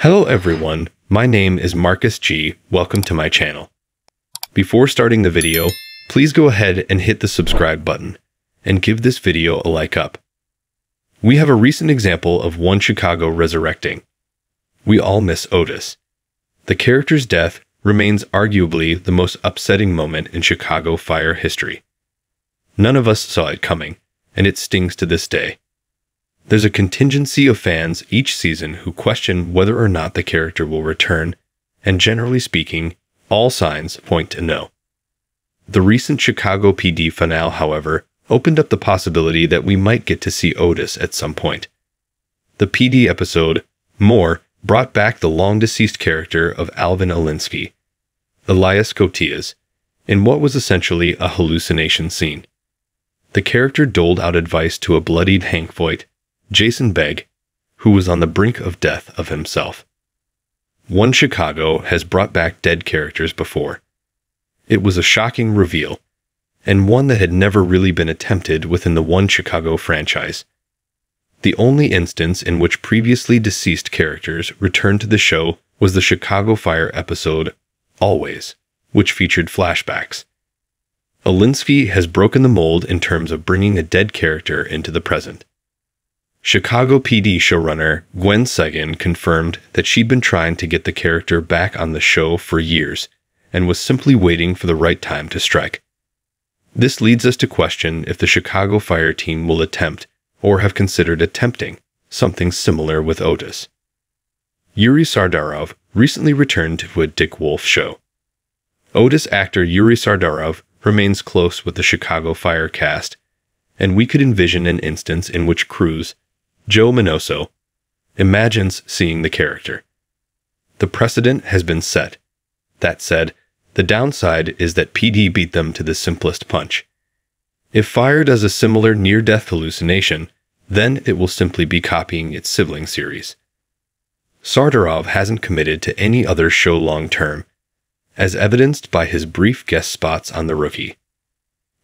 Hello everyone, my name is Marcus G. Welcome to my channel. Before starting the video, please go ahead and hit the subscribe button and give this video a like up. We have a recent example of One Chicago resurrecting. We all miss Otis. The character's death remains arguably the most upsetting moment in Chicago fire history. None of us saw it coming, and it stings to this day. There's a contingency of fans each season who question whether or not the character will return, and generally speaking, all signs point to no. The recent Chicago PD finale, however, opened up the possibility that we might get to see Otis at some point. The PD episode, More, brought back the long-deceased character of Alvin Alinsky, Elias Koteas, in what was essentially a hallucination scene. The character doled out advice to a bloodied Hank Voight, Jason Begg, who was on the brink of death of himself. One Chicago has brought back dead characters before. It was a shocking reveal, and one that had never really been attempted within the One Chicago franchise. The only instance in which previously deceased characters returned to the show was the Chicago Fire episode, Always, which featured flashbacks. Alinsky has broken the mold in terms of bringing a dead character into the present. Chicago PD showrunner Gwen Segan confirmed that she'd been trying to get the character back on the show for years and was simply waiting for the right time to strike. This leads us to question if the Chicago Fire team will attempt, or have considered attempting, something similar with Otis. Yuri Sardarov recently returned to a Dick Wolf show. Otis actor Yuri Sardarov remains close with the Chicago Fire cast, and we could envision an instance in which Cruz, Joe Minoso, imagines seeing the character. The precedent has been set. That said, the downside is that PD beat them to the simplest punch. If Fire does a similar near-death hallucination, then it will simply be copying its sibling series. Sardarov hasn't committed to any other show long-term, as evidenced by his brief guest spots on The Rookie.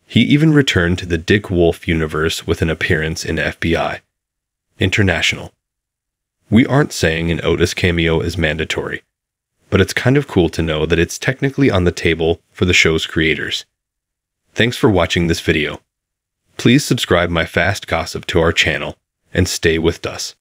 He even returned to the Dick Wolf universe with an appearance in FBI International. We aren't saying an Otis cameo is mandatory, but it's kind of cool to know that it's technically on the table for the show's creators. Thanks for watching this video. Please subscribe my fast gossip to our channel and stay with us.